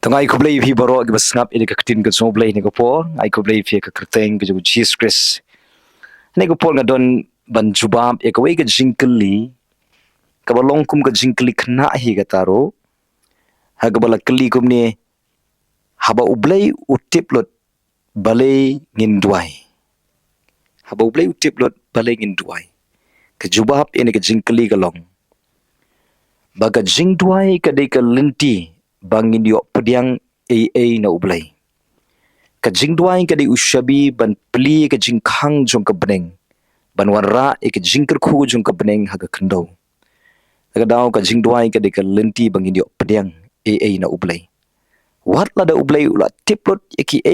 Tengah aku blei phi baro ke basngap ini ke ketin ke so blei ni ko po ai ko blei phi ke kerteng ke Jesus Christ ni ko po ngadon ban jubab e ko ke jingkylli ka balong kum ke jingkylli khna hi ka taro ha ka bala kli kum ni haba u blei utip lot balei ngin dwai haba u blei utip lot balei ngin dwai ke jubab ini ke jingkylli ka long baga jing dwai ka dei ka lenti bangin yo pediang na u blei ka jing dwai ka di ushabi ban pli ka jing khang jong ka beneng ban warra e ka jing kerku jong ka beneng ha ka kendo ka daw ka jing dwai ka di ka lenti bangin yo pediang na u blei wat la da u blei ula tiplot ki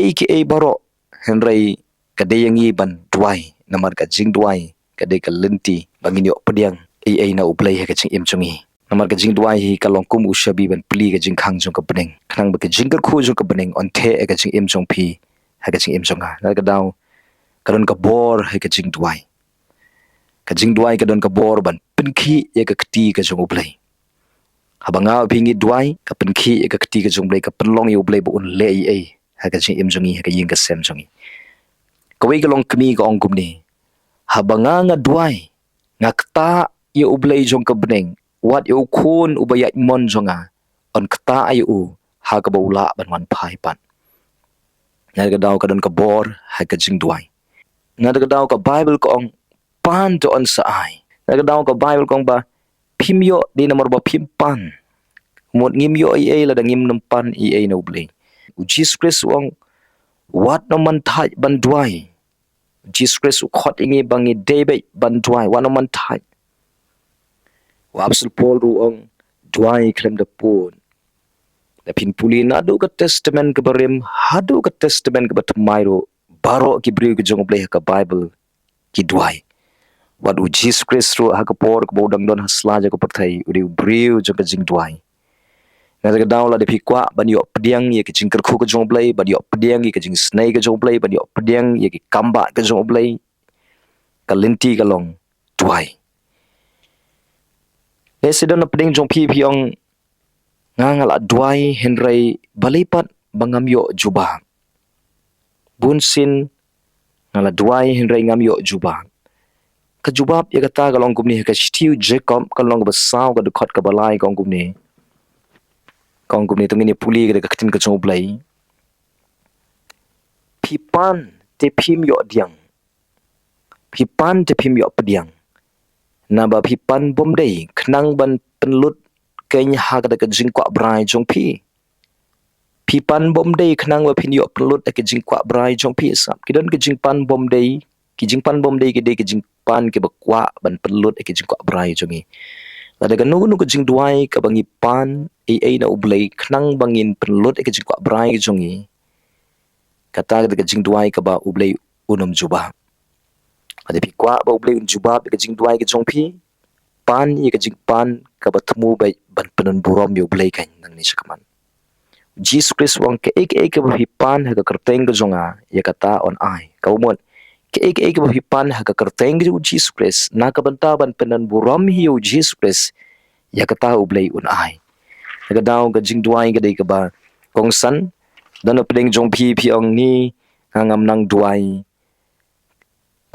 baro henry ka de yangi ban dwai namar ka jing dwai ka di ka lenti bangin yo pediang na u blei ha ka jing im chungi namar ka jing dwai hi ka longkum ushabi ban pli ka jing khang jong ka beneng khnang ba ka jing kerku jong ka beneng on the e ka jing im chong phi ha ka jing im chong ha ka daw ka don ka bor ha ka jing dwai ka don ka bor ban pinki ya ka kti ka jong u blei habanga pingi dwai ka pinki ya ka kti ka jong blei ka penlong yu blei bu un le ha ka jing im jongi ha ka ying ka sem jongi ka wei ka long kmi ka ong kum ni habanga nga dwai nga kta yu blei jong ka beneng wat yu khun ubaya mon jonga on kta ayu ha ka bula ban wan phai pan nga ka daw ka don ka bor ha ka jing dwai nga ka daw ka bible ko ong pan to on sa ai nga ka daw ka bible ko ong ba phimyo di namar ba phim pan mot ngim yo la da ngim nam pan na ublei u Jesus Christ ong wat no man thai ban dwai Jesus Christ u khot ingi bangi debe ban dwai wa no man thai wa apostol Paul ru ong dwai klem da pun da pin puli na do ka testament ka barim hadu ka testament ka batmai ro baro ki bri ka jong blei ka bible ki dwai wat u Jesus Christ ro ha ka por ka bodang don hasla ja ka pathai u briu jong ka jing dwai na ka daw la de phi kwa ban yo pediang ye ki jing kerku ka jong blei ban yo pediang ye ki jing snai ka jong blei ban yo pediang ye ki kamba ka jong blei ka lenti ka long dwai le sedon na peding jong phi ong ngala dwai henry balipat bangam yo juba bunsin ngala dwai henry ngam yo juba ka jubab ya kata ka long kum ni ka stiu Jacob ka long ba saw ka dukhat ka balai ka ong kum ni tungini puli ka katin ka jong blei pipan te phim yo diang pipan te phim yo pediang na ba pipan bom dei khnang ban penlut kenya ha ka ka jing kwa brai jong pipan bom dei khnang ba phin yo penlut ka jing kwa brai jong sap kidon ka jing pan bom dei ki jing pan bom dei ki dei ka jing pan ke ba kwa ban penlut ka jing kwa brai jongi la daga nu ka jing dwai ka bangi pan na ublei khnang bangin penlut ka jing kwa brai jongi kata ka jing dwai ka ba ublei unam juba ada pi kwa ba ublei un juba ka jing dwai ka jong phi pan ye ka jing pan ka ba thmu bai ban penon burom yo ublei kan nang ni sakaman Jesus Christ wang ke ka ba hi pan ha ka kerteng ka jonga ya kata on ai ka umon ke ka ba hi pan ha ka kerteng ka Jesus Christ na ka banta ban penon burom hi yo Jesus Christ ya kata ublei un ai ka daw ka jing dwai ka dei ka ba kong san dan pedeng jong phi ong ni ngam nang dwai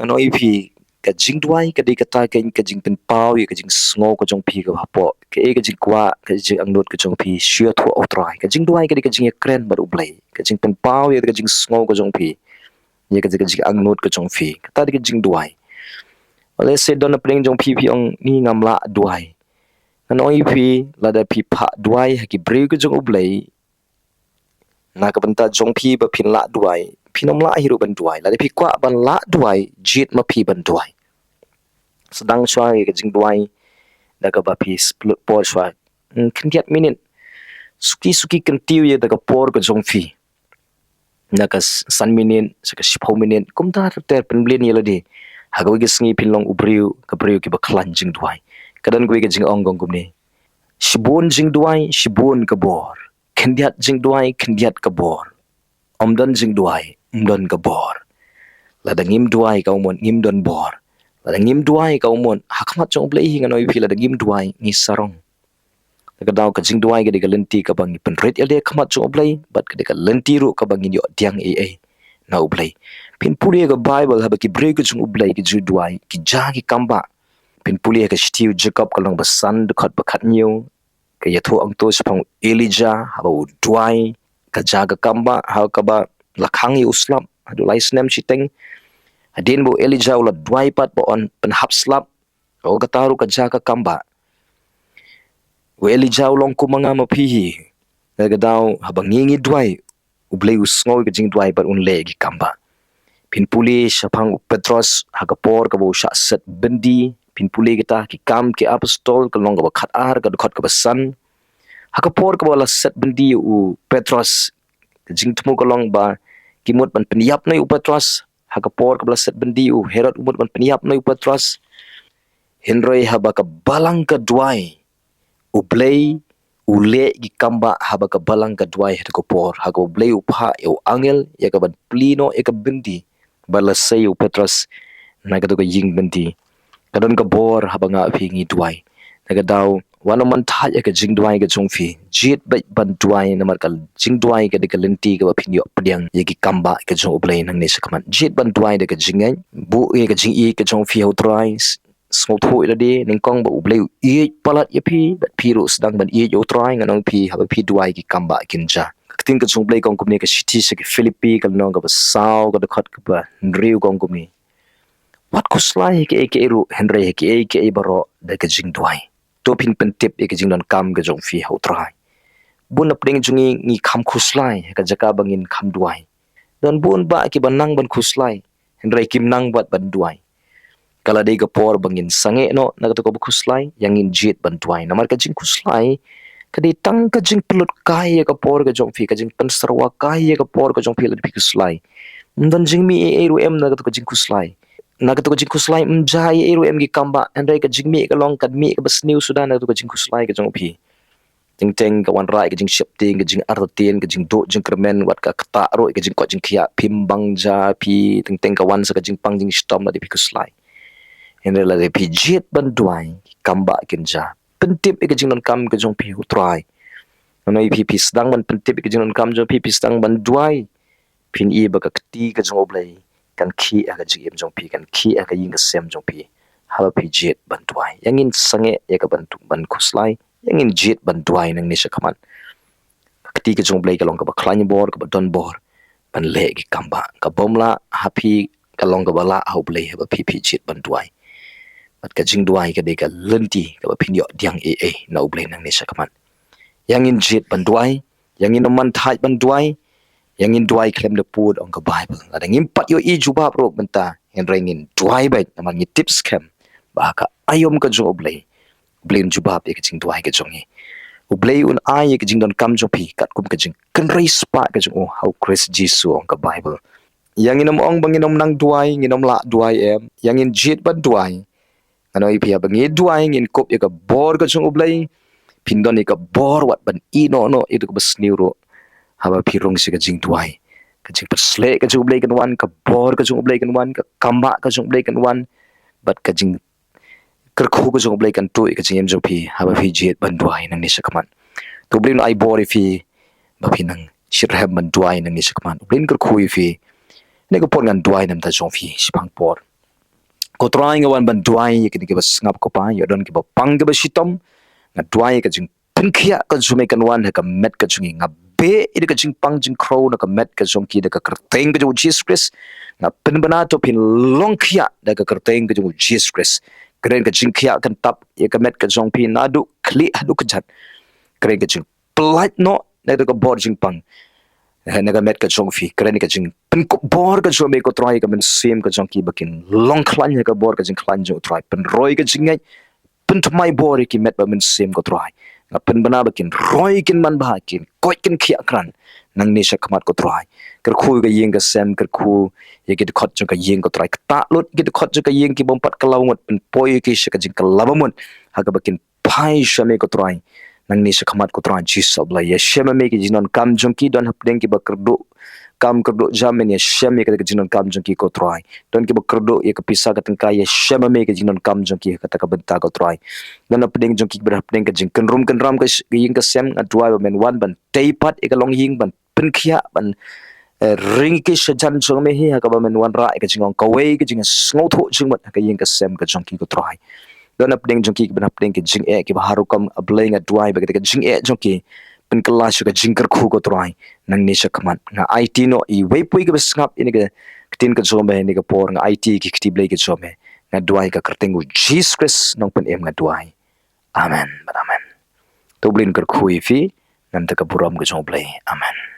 ano phi ka jing dwai ka dei ka ta ka jing pen pau ye ka jing sngo ka jong phi ka hapo ka jing kwa ka jing angnot ka jong phi shia thu outrai ka jing dwai ka dei ka jing kren ba ublei ka jing pen pau ye ka jing sngo ka jong phi ye ka jing angnot ka jong phi ka ta ka jing dwai wala se don pedeng jong phi ong ni ngam la dwai ano phi la da phi pha dwai ha ki breu ka jong ublei na ka banta jong phi ba phin la dwai phinom la hiru ban dwai la de phi kwa ban la dwai jit ma phi ban dwai sedang shwa ka jing dwai da ka ba phi split por shwa khindiat minute suki kentiu ye da ka por ka jong phi na ka san minute sa ka shipho minute kum ta ter pen blin ye la de ha ga gi sngi phin long ubriu ka briu ki ba khlan jing dwai kadan goi ka jing ong gong kum ni shibun jing dwai shibun ka bor khindiat jing dwai khindiat ka bor omdan jing dwai umdan ka bor la da ngim dwai ka umon ngim don bor la da ngim dwai ka umon hakmat jong blei hi nganoi phi la da ngim dwai ngi sarong kadau ka jing dwai ka de ka lenti ka bangi penret elde khamat jo oblei bat ka de ka lenti ru ka bangi yo diang na oblei pin puli ka bible haba ki break jung oblei ki ju dwai ki ja ki kamba pin puli ka stiu jacob ka long basan de khat bakhat new ka yatho ang to spang elijah haba u dwai ka ja ka kamba ha ka ba lakhang i uslam adu lai snem chiteng adin bo elijah ula dwai pat bo on pen hapslap o ka taru ka ja ka kamba we elijah long ku manga ma phi ka dau haba ngingi dwai ublei usngoi ka jing dwai pat un le gi kamba pin puli shapang petros hagapor ka bo sha set bendi pin puli kita ki kam ki apostol ka long ka khat ar ka khot ka basan hagapor ka bola set bendi u petros ka jing tmu ka long ba kimut ban peniap nei u petros hagapor ka bola set bendi u herod umut ban peniap nei u petros henroi haba ka balang ka dwai ublei ule gi kamba haba ka balang ka dwai hagapor hago blei upha eu angel ya ka ban plino e ka bendi balasay u petros nagado ka ying bendi kadon ka bor habanga phingi dwai nagadaw wano man tha ya ka jing dwai ka chungfi jit ban dwai namar kal jing dwai ka de ka lenti ka phinyo pdiang yegi kamba ka jong oblei nang ne sakman jit ban dwai de ka jingai bu e ka jing e ka chungfi ho trai small tho ila de ning kong ba oblei e palat ya phi bat phi ro sedang ban e yo trai nganong phi haba phi dwai ki kamba kinja tin ka chung blei kong kumni ka city se ki philippi ka nong ka basau ka khot ka ba riu kong kumni wat ko slai ke ru henry ke baro da ka jing dwai to pin pen tip e ka jing don kam ka jong fi ho trai bun na pring jungi ngi kham khuslai ka jaka bangin kham dwai don bun ba ki banang ban khuslai henry kim nang bat ban dwai kala de ka por bangin sange no na ka to ko khuslai yangin jit ban dwai namar ka jing khuslai kadi tang ka jing pelut kai ka por ka jong fi ka jing pen sarwa kai ka por ka jong fi la pi kuslai dan jing mi e ru em na ka jing kuslai na ka jing kuslai jai e ru em gi kamba andai ka jing mi ka long kad mi ka bas new sudan na ka jing kuslai ka jong fi ting teng ka wan rai ka jing ship ting ka jing artien ka jing do jing kremen wat ka kata ro ka jing ko jing khia pim bang ja pi ting teng ka wan sa ka jing pang jing stom na di pi kuslai hendra la pi jet ban duai kamba kinja pentip ke jing non kam ke jong pi utrai noi pi sedang ban pentip ke jing non kam jong pi sedang ban duai pin i ba ka ti ke jong oblei kan khi a ka jing jong pi kan khi a ka ying sem jong pi haba pi jet ban duai yangin sange ya ka ban khuslai yangin jet ban duai nang ni sakaman ti ke jong oblei ka long ka ba khlani bor ka ba don bor ban le ki kamba ka bomla happy ka long ka bala oblei haba pi jet ban duai at ka jing duai ka de ka lenti ka ba phinyo diang na oblei nang ni sakaman yangin jit ban duai yangin man thai ban duai yangin duai klem de put on ka bible la ngim pat yo i jubab ro benta en rengin duai ba naman ni tips kem ba ka ayom ka jo oblei blin jubab e ka jing duai ka jongi oblei un ai ka jing don kam jo pi kat kum ka jing kan rais pa ka jong how chris jisu on ka bible yangin ong bangin nang duai nginom la duai em yangin jit ban duai anoi pia bangi duai ngin kop ya ka bor ka chung oblei pindon ka bor wat ban i no itu ka basniuro haba pirong si ka jing duai ka jing persle ka chung oblei kan wan ka bor ka chung oblei kan wan ka kamba ka chung oblei kan wan bat ka jing kerkhu ka chung oblei kan tu ka jing em jo pi haba pi jet ban duai nang ni sakaman to blin ai bor fi ba pinang shirham ban duai nang ni sakaman blin kerkhu fi ne ko pon ngan duai nam ta jong fi sipang por ko trying wan ban duai ke ke bas ngap ko pa yo don ke ba pang ke ba sitom na duai ka jing pinkhia ka jume kan wan ka met ka jungi ngap be ide ka jing pang jing crow na ka met ka jong ki de ka kerteng ka jesus christ na pin bana to pin long khia da ka kerteng ka jong jesus christ kren ka jing khia kan tap ye ka met ka jong pi na du kli adu ka jat kren ka jing plat no na ka bor jing pang naga met ka jong fi kren ka jing pen ko bor ka jo me ko try ka men sim ka jong ki bakin long klan ka bor ka jing klan jo try pen roi ka jing ngai pen to my bor ki met ba men sim ko try na pen bana bakin roi kin man ba kin koi kin khia kran nang ni sha khamat ko try ker khu ga yeng ka sem ker khu ye ki khot jo ka yeng ko try ta lut ki khot jo ka yeng ki bom pat ka lawngot pen poi ki sha ka jing ka labamun ha ka bakin pai sha me ko try nang ni sa khamat ko tran chi sabla ya shema me ki jinon kam jong ki don hapdeng ki bakr do kam kerdo jam ni syam ye ka jinon kam jong ki ko try don ki kerdo ye ka pisa ka tengkai ye syam me ka jinon kam jong ki kata ka benta ko try dan peding jong ki berhapding ka jing kan ram ka ying ka sem dwai men wan ban teipat e ka long ying ban penkhia ban ring ki shajan jong me hi ka ba men wan ra ka jingong ka wei ka jing sngo tho jing mat ka ying ka sem ka jong ki ko try don peding jong ki berhapding ka jing e ki haru kam ablei nga dwai ba ka jing e jong ki pen kelas juga jingkar khu ko try nang ni sakman nga IT no I wei pui ke besngap ini ke tin ke zombe ni ke por nga IT ki kti blai ke zombe nga duai ka kertengu Jesus Christ nong pen em nga duai amen to blin kar khu fi nan ta ka buram ke zomble amen